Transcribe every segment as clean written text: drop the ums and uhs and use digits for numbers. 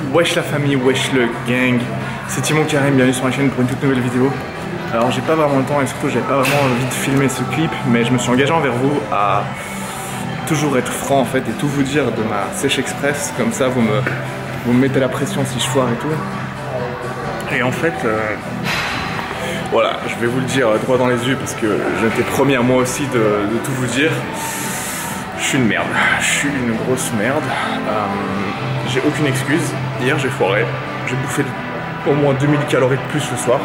Wesh la famille, wesh le gang, c'est Timon Karim, bienvenue sur ma chaîne pour une toute nouvelle vidéo. Alors j'ai pas vraiment le temps et surtout j'ai pas vraiment envie de filmer ce clip, mais je me suis engagé envers vous à toujours être franc en fait et tout vous dire de ma sèche express, comme ça vous me mettez la pression si je foire et tout. Et en fait, voilà, je vais vous le dire droit dans les yeux parce que j'étais promis à moi aussi de tout vous dire. Je suis une merde, je suis une grosse merde. J'ai aucune excuse. Hier j'ai foiré, j'ai bouffé au moins 2000 calories de plus le soir.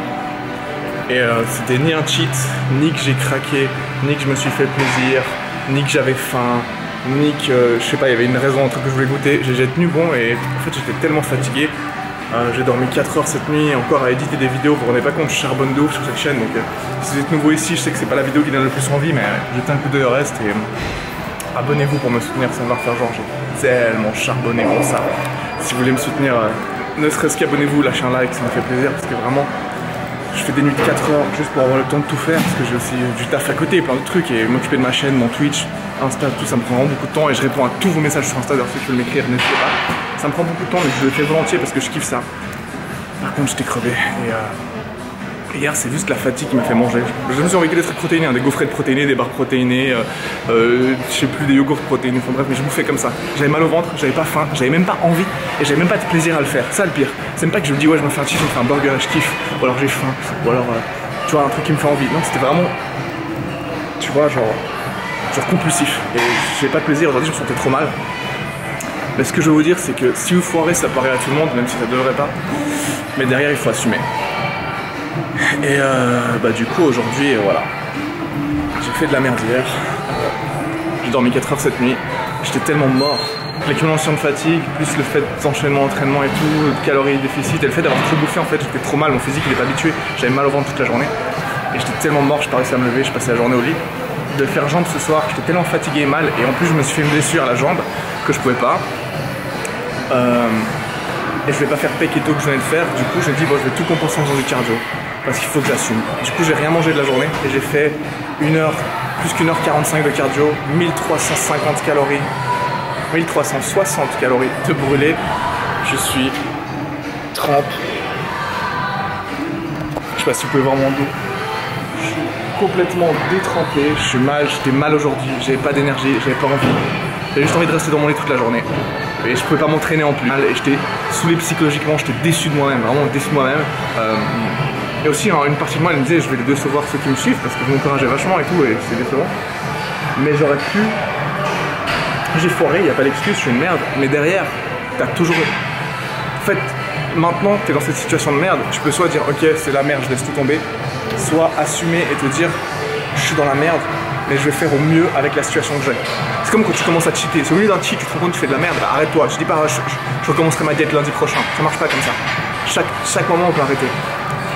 Et c'était ni un cheat, ni que j'ai craqué, ni que je me suis fait plaisir, ni que j'avais faim, ni que, je sais pas, il y avait une raison, un truc que je voulais goûter. J'ai tenu bon et en fait j'étais tellement fatigué. J'ai dormi 4 heures cette nuit, encore à éditer des vidéos, vous vous rendez pas compte, je charbonne de ouf sur cette chaîne. Donc si vous êtes nouveau ici, je sais que c'est pas la vidéo qui donne le plus envie, mais jetez un coup d'œil au reste et abonnez-vous pour me soutenir, ça va faire genre j'ai tellement charbonné pour ça. Si vous voulez me soutenir, ne serait-ce qu'abonnez-vous, lâchez un like, ça me fait plaisir parce que vraiment je fais des nuits de 4 heures juste pour avoir le temps de tout faire parce que j'ai aussi du taf à côté, plein de trucs et m'occuper de ma chaîne, mon Twitch, Insta, tout ça me prend vraiment beaucoup de temps et je réponds à tous vos messages sur Insta, d'ailleurs ceux qui veulent m'écrire, n'hésitez pas. Ça me prend beaucoup de temps mais je le fais volontiers parce que je kiffe ça. Par contre j'étais crevé et hier c'est juste la fatigue qui m'a fait manger. Je me suis envoyé des trucs protéinés, des gaufrettes protéinées, des barres protéinées, je sais plus, des yogourts protéinés, enfin bref, mais je bouffais comme ça. J'avais mal au ventre, j'avais pas faim, j'avais même pas envie et j'avais même pas de plaisir à le faire. Ça le pire. C'est même pas que je me dis ouais je me fais un cheat, je me fais un burger et je kiffe, ou alors j'ai faim, ou alors tu vois un truc qui me fait envie. Non, c'était vraiment, tu vois, genre compulsif. Et j'ai pas de plaisir, aujourd'hui je me sentais trop mal. Mais ce que je veux vous dire c'est que si vous foirez ça paraît à tout le monde, même si ça devrait pas. Mais derrière il faut assumer. Et du coup aujourd'hui voilà, j'ai fait de la merde hier, j'ai dormi 4 heures cette nuit, j'étais tellement mort. L'accumulation de fatigue, plus le fait d'enchaînement, entraînement et tout, de calories déficit et le fait d'avoir trop bouffé en fait, j'étais trop mal, mon physique il est pas habitué, j'avais mal au ventre toute la journée. Et j'étais tellement mort, je pas réussi à me lever, je passais la journée au lit. De faire jambes ce soir, j'étais tellement fatigué et mal, et en plus je me suis fait une blessure à la jambe que je pouvais pas. Et je vais pas faire keto que je venais de faire, du coup j'ai dit bon je vais tout compenser en faisant du cardio. Parce qu'il faut que j'assume. Du coup j'ai rien mangé de la journée et j'ai fait plus qu'1 h 45 de cardio, 1350 calories, 1360 calories de brûlé. Je suis trempe. Je sais pas si vous pouvez voir mon dos. Je suis complètement détrempé, je suis mal, j'étais mal aujourd'hui, j'avais pas d'énergie, j'avais pas envie. J'avais juste envie de rester dans mon lit toute la journée. Et je pouvais pas m'entraîner en plus. Et j'étais saoulé psychologiquement, j'étais déçu de moi-même, vraiment déçu de moi-même. Et aussi une partie de moi elle me disait je vais les décevoir ceux qui me suivent parce que je m'encourageais vachement et tout et c'est décevant. Mais j'aurais pu. J'ai foiré, il n'y a pas d'excuse, je suis une merde. Mais derrière, t'as toujours. En fait, maintenant t'es dans cette situation de merde, tu peux soit dire ok c'est la merde, je laisse tout tomber, soit assumer et te dire je suis dans la merde, mais je vais faire au mieux avec la situation que j'ai. C'est comme quand tu commences à cheater, c'est au lieu d'un cheat, tu te rends compte que tu fais de la merde, bah arrête-toi. Je dis pas je recommencerai ma diète lundi prochain, ça marche pas comme ça. Chaque moment on peut arrêter.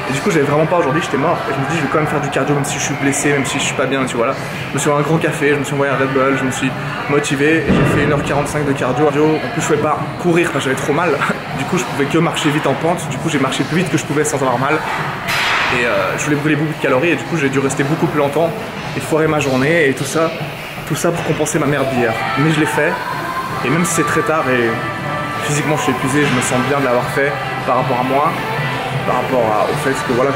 Et du coup j'avais vraiment pas aujourd'hui, j'étais mort. Et je me dis je vais quand même faire du cardio même si je suis blessé, même si je suis pas bien, tu vois là. Je me suis envoyé un grand café, je me suis envoyé un Red Bull, je me suis motivé et j'ai fait 1 h 45 de cardio. En plus je pouvais pas courir parce que j'avais trop mal. Du coup je pouvais que marcher vite en pente, du coup j'ai marché plus vite que je pouvais sans avoir mal. Et je voulais brûler beaucoup de calories et du coup j'ai dû rester beaucoup plus longtemps et foirer ma journée et tout ça pour compenser ma merde d'hier. Mais je l'ai fait et même si c'est très tard et physiquement je suis épuisé, je me sens bien de l'avoir fait par rapport à moi. Par rapport au fait que voilà,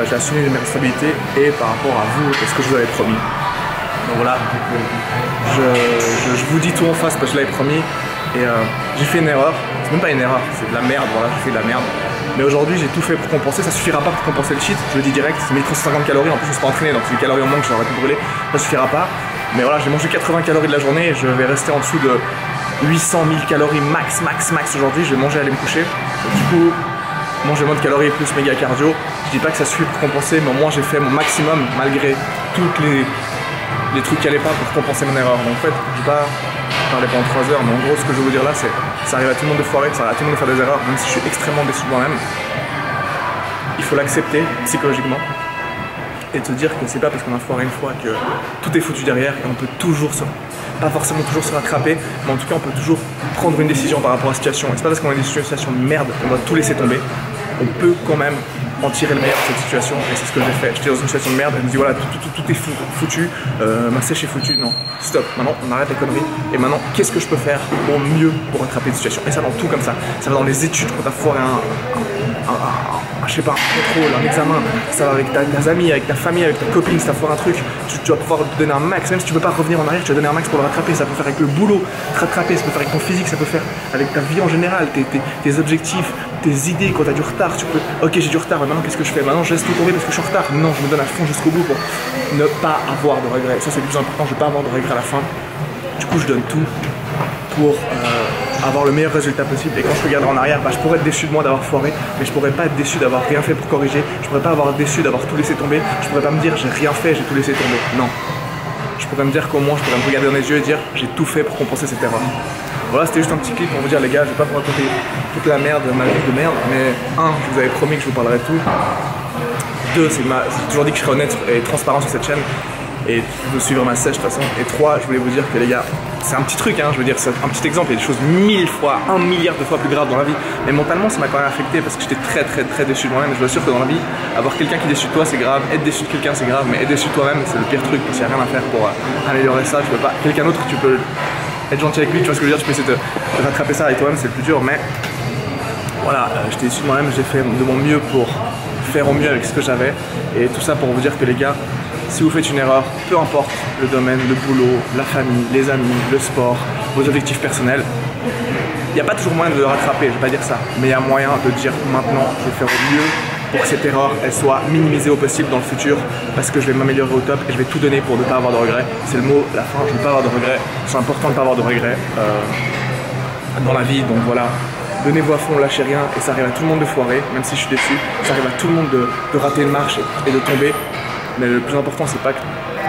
j'ai assumé mes responsabilités et par rapport à vous et ce que je vous avais promis. Donc voilà, je vous dis tout en face parce que je l'avais promis et j'ai fait une erreur. C'est même pas une erreur, c'est de la merde, voilà, j'ai fait de la merde. Mais aujourd'hui j'ai tout fait pour compenser, ça suffira pas pour compenser le cheat, je le dis direct, c'est 1350 calories, en plus je me suis pas entraîné donc c'est des calories en moins que j'aurais pu brûler, ça suffira pas. Mais voilà, j'ai mangé 80 calories de la journée et je vais rester en dessous de 800 000 calories max aujourd'hui, je vais manger à aller me coucher. Donc, du coup, manger moins de calories plus méga cardio, je dis pas que ça suffit pour compenser, mais au moins j'ai fait mon maximum malgré toutes les trucs qui allaient pas pour compenser mon erreur. Donc en fait, je dis pas parler pendant 3 heures, mais en gros ce que je veux vous dire là c'est ça arrive à tout le monde de foirer, ça arrive à tout le monde de faire des erreurs, même si je suis extrêmement déçu de moi-même. Il faut l'accepter psychologiquement et te dire que c'est pas parce qu'on a foiré une fois que tout est foutu derrière et on peut toujours pas forcément toujours se rattraper, mais en tout cas on peut toujours prendre une décision par rapport à la situation. Et c'est pas parce qu'on a une situation de merde qu'on doit tout laisser tomber. On peut quand même en tirer le meilleur de cette situation et c'est ce que j'ai fait. J'étais dans une situation de merde et je me dis voilà, tout est foutu, ma sèche est foutue, non, stop, maintenant on arrête les conneries et maintenant qu'est-ce que je peux faire au mieux pour rattraper une situation. Et ça dans tout comme ça va dans les études quand t'as foiré je sais pas, un contrôle, un examen, ça va avec tes amis, avec ta famille, avec ta copine, si t'as foiré un truc, tu vas pouvoir te donner un max, même si tu peux pas revenir en arrière, tu vas donner un max pour le rattraper, ça peut faire avec le boulot, te rattraper, ça peut faire avec ton physique, ça peut faire avec ta vie en général, tes objectifs, tes idées, quand t'as du retard, tu peux, ok j'ai du retard, mais maintenant qu'est-ce que je fais? Maintenant je laisse tout tomber parce que je suis en retard, non, je me donne à fond jusqu'au bout pour ne pas avoir de regrets, ça c'est le plus important, je veux pas avoir de regrets à la fin, du coup je donne tout pour avoir le meilleur résultat possible et quand je regarderai en arrière, je pourrais être déçu de moi d'avoir foiré, mais je pourrais pas être déçu d'avoir rien fait pour corriger, je pourrais pas avoir déçu d'avoir tout laissé tomber, je pourrais pas me dire j'ai rien fait, j'ai tout laissé tomber, non. Je pourrais me dire qu'au moins je pourrais me regarder dans les yeux et dire j'ai tout fait pour compenser cette erreur. Voilà, c'était juste un petit clip pour vous dire les gars, je vais pas vous raconter toute la merde, ma vie de merde, mais un, je vous avais promis que je vous parlerai de tout. Deux, j'ai toujours dit que je serais honnête et transparent sur cette chaîne. Et vous suivre ma sèche de toute façon. Et 3, je voulais vous dire que les gars, c'est un petit truc, hein, je veux dire, c'est un petit exemple, il y a des choses 1000 fois, 1 milliard de fois plus graves dans la vie. Mais mentalement, ça m'a quand même affecté parce que j'étais très déçu de moi-même. Je vous assure que dans la vie, avoir quelqu'un qui est déçu de toi, c'est grave. Être déçu de quelqu'un, c'est grave. Mais être déçu de toi-même, c'est le pire truc parce qu'il n'y a rien à faire pour améliorer ça. Tu peux pas. Quelqu'un d'autre, tu peux être gentil avec lui, tu vois ce que je veux dire, tu peux essayer de rattraper ça avec toi-même, c'est le plus dur. Mais voilà, j'étais déçu de moi-même, j'ai fait de mon mieux pour faire au mieux avec ce que j'avais. Et tout ça pour vous dire que les gars, si vous faites une erreur, peu importe le domaine, le boulot, la famille, les amis, le sport, vos objectifs personnels, il n'y a pas toujours moyen de le rattraper, je ne vais pas dire ça, mais il y a moyen de dire maintenant je vais faire au mieux pour que cette erreur elle soit minimisée au possible dans le futur parce que je vais m'améliorer au top et je vais tout donner pour ne pas avoir de regrets. C'est le mot, la fin, je ne veux pas avoir de regrets, c'est important de ne pas avoir de regrets dans la vie, donc voilà. Donnez-vous à fond, lâchez rien et ça arrive à tout le monde de foirer, même si je suis déçu, ça arrive à tout le monde de rater une marche et de tomber. Mais le plus important, c'est pas que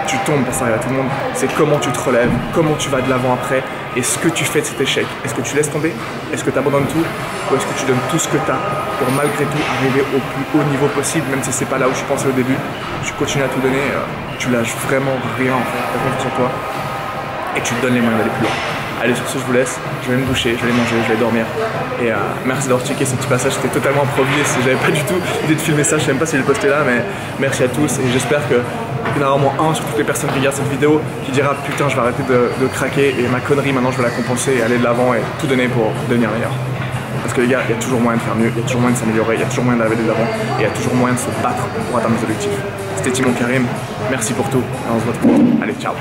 tu tombes, parce que ça arrive à tout le monde, c'est comment tu te relèves, comment tu vas de l'avant après, et ce que tu fais de cet échec. Est-ce que tu laisses tomber? Est-ce que tu abandonnes tout? Ou est-ce que tu donnes tout ce que tu as pour malgré tout arriver au plus haut niveau possible, même si c'est pas là où je pensais au début? Tu continues à tout donner, tu lâches vraiment rien en fait, t'as confiance en toi, et tu te donnes les moyens d'aller plus loin. Allez, sur ce, je vous laisse, je vais me doucher, je vais aller manger, je vais dormir. Et merci d'avoir checké ce petit passage, c'était totalement improvisé, j'avais pas du tout l'idée de filmer ça, je sais même pas si je vais le poster là, mais merci à tous et j'espère qu'il y en aura au moins un sur toutes les personnes qui regardent cette vidéo qui dira putain, je vais arrêter de craquer et ma connerie maintenant je vais la compenser et aller de l'avant et tout donner pour devenir meilleur. Parce que les gars, il y a toujours moyen de faire mieux, il y a toujours moyen de s'améliorer, il y a toujours moyen d'arriver de l'avant et il y a toujours moyen de se battre pour atteindre nos objectifs. C'était Timon Karim, merci pour tout, et on se retrouve. Allez, ciao.